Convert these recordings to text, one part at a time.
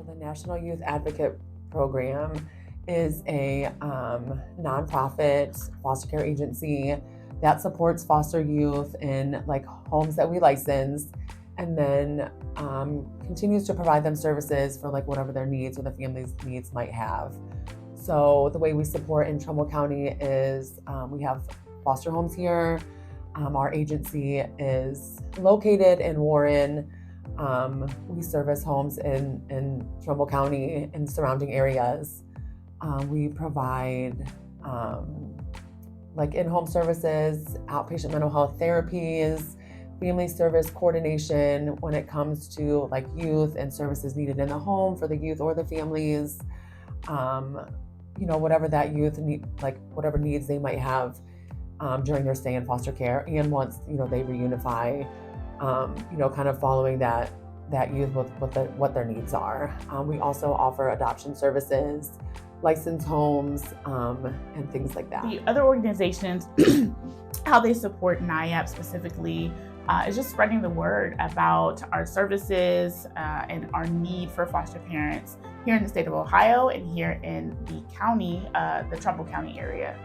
The National Youth Advocate Program is a nonprofit foster care agency that supports foster youth in like homes that we license, and then continues to provide them services for like whatever their needs or the family's needs might have. So the way we support in Trumbull County is we have foster homes here. Our agency is located in Warren. We service homes in Trumbull County and surrounding areas. We provide like in-home services, outpatient mental health therapies, family service coordination when it comes to like youth and services needed in the home for the youth or the families. Whatever that youth need, like whatever needs they might have during their stay in foster care, and once they reunify, kind of following that youth with what their needs are. We also offer adoption services, licensed homes, and things like that. The other organizations, how they support NYAP specifically, is just spreading the word about our services and our need for foster parents here in the state of Ohio and here in the county, the Trumbull County area.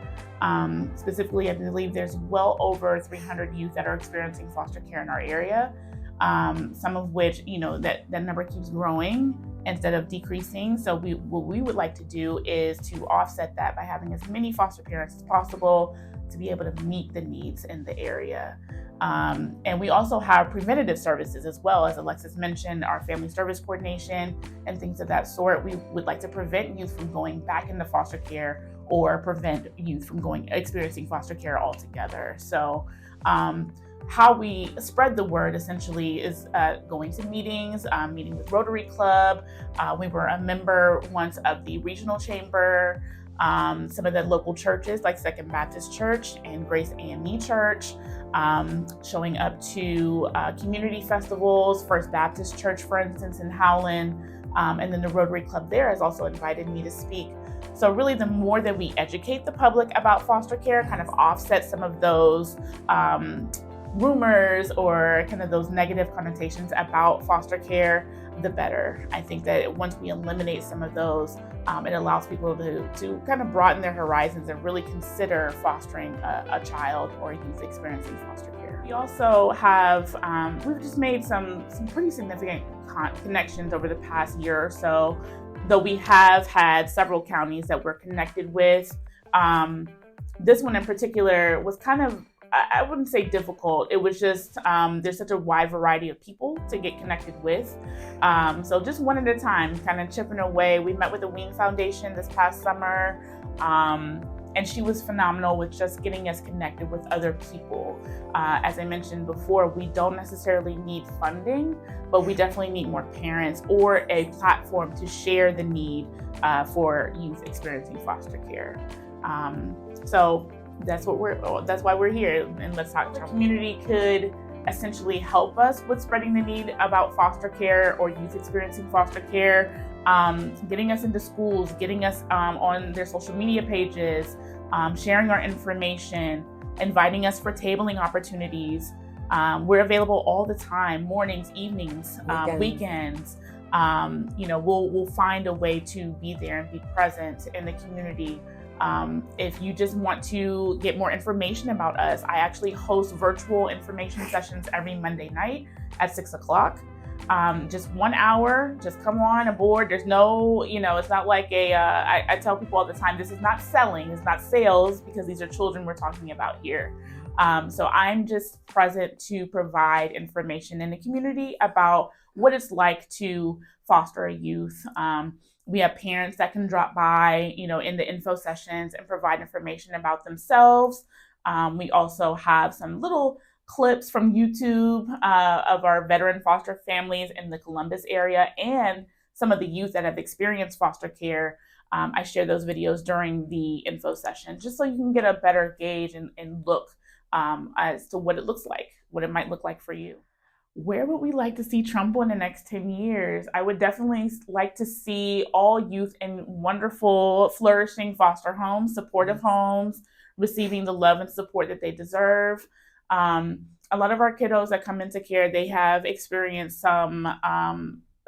Specifically, I believe there's well over 300 youth that are experiencing foster care in our area, some of which, that number keeps growing instead of decreasing. So what we would like to do is to offset that by having as many foster parents as possible to be able to meet the needs in the area. And we also have preventative services as well, as Alexis mentioned, our family service coordination and things of that sort. We would like to prevent youth from going back into foster care or prevent youth from experiencing foster care altogether. So how we spread the word essentially is going to meetings, meeting with Rotary Club. We were a member once of the regional chamber, some of the local churches like Second Baptist Church and Grace AME Church, showing up to community festivals, First Baptist Church, for instance, in Howland, and then the Rotary Club there has also invited me to speak. So really, the more that we educate the public about foster care, kind of offset some of those rumors or kind of those negative connotations about foster care, the better. I think that once we eliminate some of those, it allows people to kind of broaden their horizons and really consider fostering a child or youth experiencing foster care. We also have, we've just made some pretty significant connections over the past year or so, though we have had several counties that we're connected with. This one in particular was kind of, I wouldn't say difficult. It was just, there's such a wide variety of people to get connected with. So just one at a time, kind of chipping away. We met with the Wing Foundation this past summer, and she was phenomenal with just getting us connected with other people. As I mentioned before, we don't necessarily need funding, but we definitely need more parents or a platform to share the need for youth experiencing foster care. So that's why we're here, and Let's Talk. The community could essentially help us with spreading the need about foster care or youth experiencing foster care, getting us into schools, getting us on their social media pages, sharing our information, inviting us for tabling opportunities. We're available all the time, mornings, evenings, weekends. We'll find a way to be there and be present in the community. If you just want to get more information about us, I actually host virtual information sessions every Monday night at 6:00. Just 1 hour, just come on aboard. There's no, it's not like I tell people all the time, this is not selling, it's not sales, because these are children we're talking about here. So I'm just present to provide information in the community about what it's like to foster a youth. We have parents that can drop by, in the info sessions and provide information about themselves. We also have some little clips from YouTube of our veteran foster families in the Columbus area and some of the youth that have experienced foster care. I share those videos during the info session, just so you can get a better gauge and look as to what it looks like, what it might look like for you. Where would we like to see Trumbull in the next 10 years? I would definitely like to see all youth in wonderful, flourishing foster homes, supportive homes, receiving the love and support that they deserve. A lot of our kiddos that come into care, they have experienced some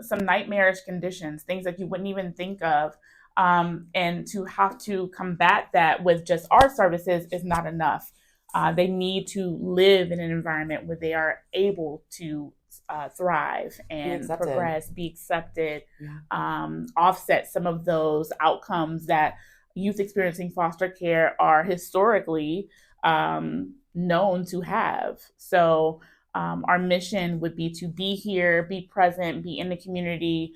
some nightmarish conditions, things that you wouldn't even think of. And to have to combat that with just our services is not enough. They need to live in an environment where they are able to thrive and progress, be accepted, offset some of those outcomes that youth experiencing foster care are historically known to have. So our mission would be to be here, be present, be in the community,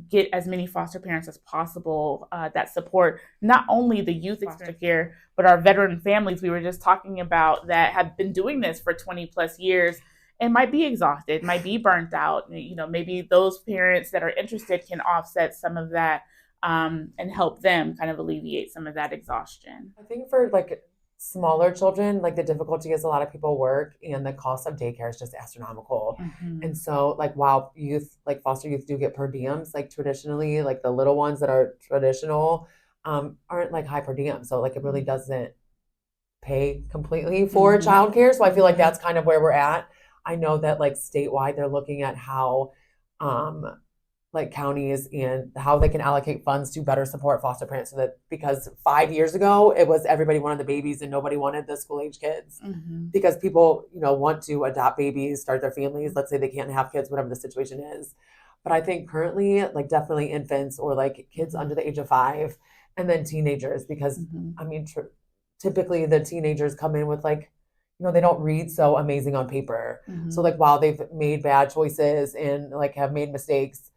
get as many foster parents as possible that support not only the youth foster care, but our veteran families we were just talking about that have been doing this for 20 plus years and might be exhausted, might be burnt out. Maybe those parents that are interested can offset some of that and help them kind of alleviate some of that exhaustion. I think for like smaller children, like the difficulty is a lot of people work and the cost of daycare is just astronomical. And so like while youth, like foster youth do get per diems, like traditionally, like the little ones that are traditional aren't like high per diem. So like it really doesn't pay completely for childcare. So I feel like that's kind of where we're at. I know that like statewide, they're looking at how like counties and how they can allocate funds to better support foster parents, so that because 5 years ago it was everybody wanted the babies and nobody wanted the school age kids because people want to adopt babies, start their families, let's say they can't have kids, whatever the situation is. But I think currently like definitely infants or like kids under the age of 5 and then teenagers, because I mean typically the teenagers come in with like they don't read so amazing on paper. So like while they've made bad choices and like have made mistakes,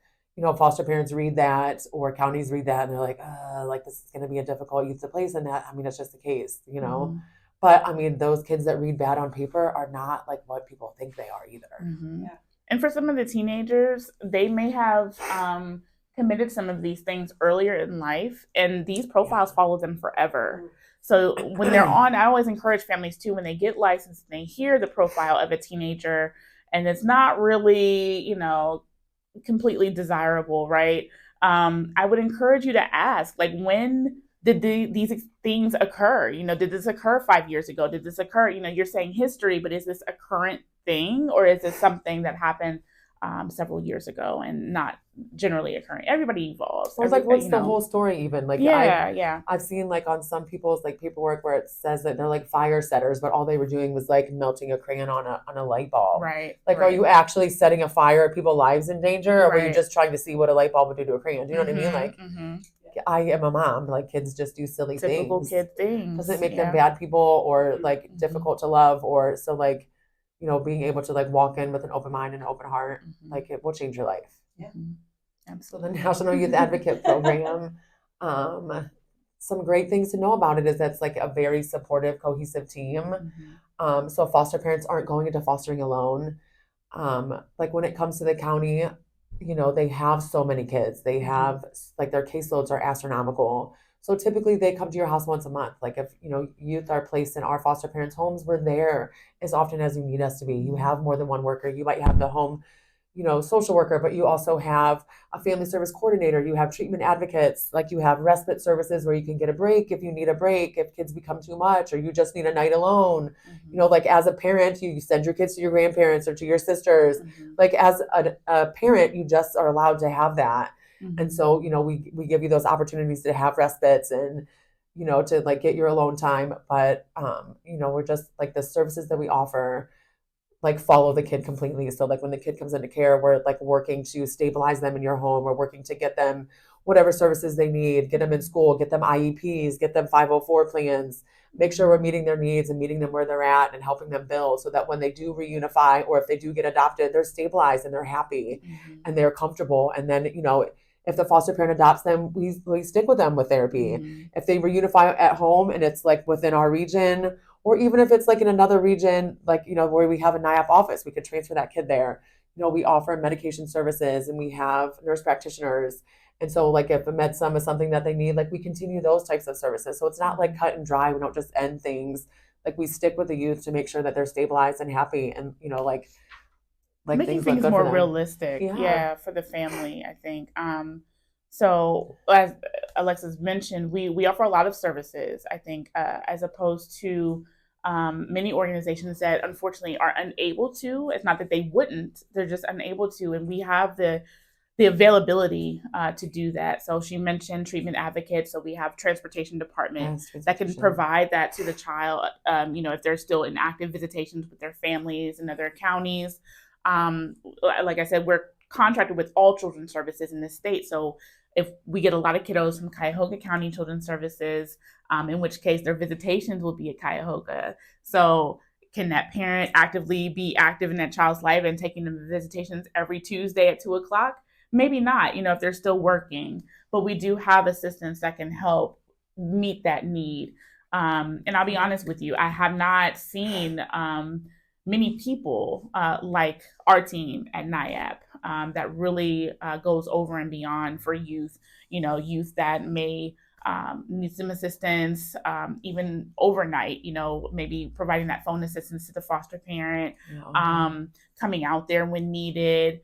foster parents read that or counties read that and they're like this is going to be a difficult youth to place in that. I mean, it's just the case, But I mean, those kids that read bad on paper are not like what people think they are either. Yeah. And for some of the teenagers, they may have committed some of these things earlier in life, and these profiles follow them forever. So when they're on, I always encourage families too, when they get licensed, they hear the profile of a teenager and it's not really, completely desirable, right? I would encourage you to ask, like, when did these things occur? Did this occur 5 years ago? Did this occur? You're saying history, but is this a current thing, or is this something that happened several years ago and not generally occurring? Everybody evolves. Well, it's like, what's the whole story even? Like, yeah. I've seen like on some people's like paperwork where it says that they're like fire setters, but all they were doing was like melting a crayon on a light bulb. Right. Like, are you actually setting a fire? Are people's lives in danger? Or were you just trying to see what a light bulb would do to a crayon? Do you know what I mean? Like, I am a mom. Like, kids just do silly typical things. Kid things. Doesn't make them bad people or like difficult to love, or so like, being able to like walk in with an open mind and an open heart, like it will change your life. Yeah. Absolutely. So the National Youth Advocate Program, some great things to know about it is that's like a very supportive, cohesive team. So foster parents aren't going into fostering alone. Like when it comes to the county, they have so many kids. They have like their caseloads are astronomical. So typically they come to your house once a month. Like if, youth are placed in our foster parents' homes, we're there as often as you need us to be. You have more than one worker. You might have the home, social worker, but you also have a family service coordinator. You have treatment advocates, like you have respite services where you can get a break if you need a break, if kids become too much, or you just need a night alone. Like as a parent, you send your kids to your grandparents or to your sisters. Like as a parent, you just are allowed to have that. And so, we give you those opportunities to have respites and, to like get your alone time. But, we're just like the services that we offer, like follow the kid completely. So like when the kid comes into care, we're like working to stabilize them in your home. We're working to get them whatever services they need, get them in school, get them IEPs, get them 504 plans, make sure we're meeting their needs and meeting them where they're at and helping them build so that when they do reunify or if they do get adopted, they're stabilized and they're happy and they're comfortable. And then, if the foster parent adopts them, we stick with them with therapy. If they reunify at home and it's like within our region, or even if it's like in another region, like, where we have a NYAP office, we could transfer that kid there. We offer medication services and we have nurse practitioners. And so like if a med sum is something that they need, like we continue those types of services. So it's not like cut and dry. We don't just end things. Like we stick with the youth to make sure that they're stabilized and happy and, like making things more realistic, for the family, I think. So as Alexis mentioned, we offer a lot of services, I think, as opposed to many organizations that unfortunately are unable to. It's not that they wouldn't, they're just unable to. And we have the the availability to do that. So she mentioned treatment advocates. So we have transportation department that can provide that to the child, if they're still in active visitations with their families in other counties. Like I said, we're contracted with all children's services in the state. So if we get a lot of kiddos from Cuyahoga County Children's Services, in which case their visitations will be at Cuyahoga. So can that parent actively be active in that child's life and taking them to visitations every Tuesday at 2:00? Maybe not, if they're still working, but we do have assistance that can help meet that need. And I'll be honest with you, I have not seen many people like our team at NYAP that really goes over and beyond for youth, youth that may need some assistance, even overnight, maybe providing that phone assistance to the foster parent, coming out there when needed.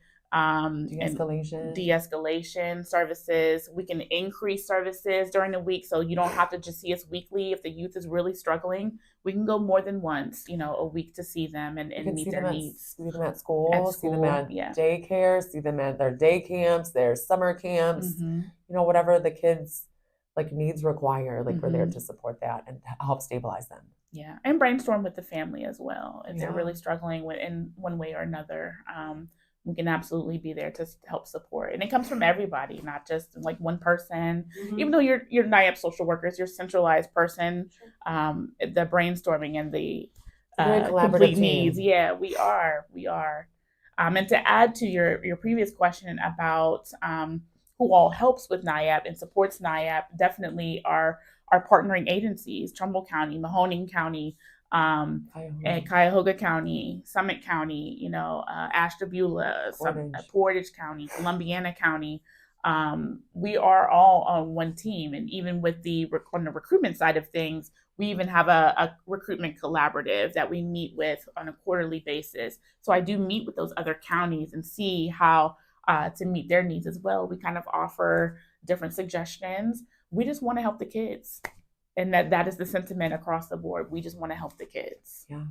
De-escalation services. We can increase services during the week, so you don't have to just see us weekly. If the youth is really struggling, we can go more than once, a week to see them and meet their needs. See them at school, see them at daycare, see them at their day camps, their summer camps, whatever the kids needs require, we're there to support that and help stabilize them. Yeah, and brainstorm with the family as well if they're really struggling in one way or another. We can absolutely be there to help support. And it comes from everybody, not just one person. Even though you're NYAP social workers, you're a centralized person, the brainstorming and the complete needs. Yeah, we are. And to add to your previous question about who all helps with NYAP and supports NYAP, definitely our partnering agencies, Trumbull County, Mahoning County, and Cuyahoga County, Summit County, Ashtabula, Portage County, Columbiana County. We are all on one team. And even with on the recruitment side of things, we even have a recruitment collaborative that we meet with on a quarterly basis. So I do meet with those other counties and see how to meet their needs as well. We kind of offer different suggestions. We just want to help the kids. And that is the sentiment across the board. We just want to help the kids. Yeah.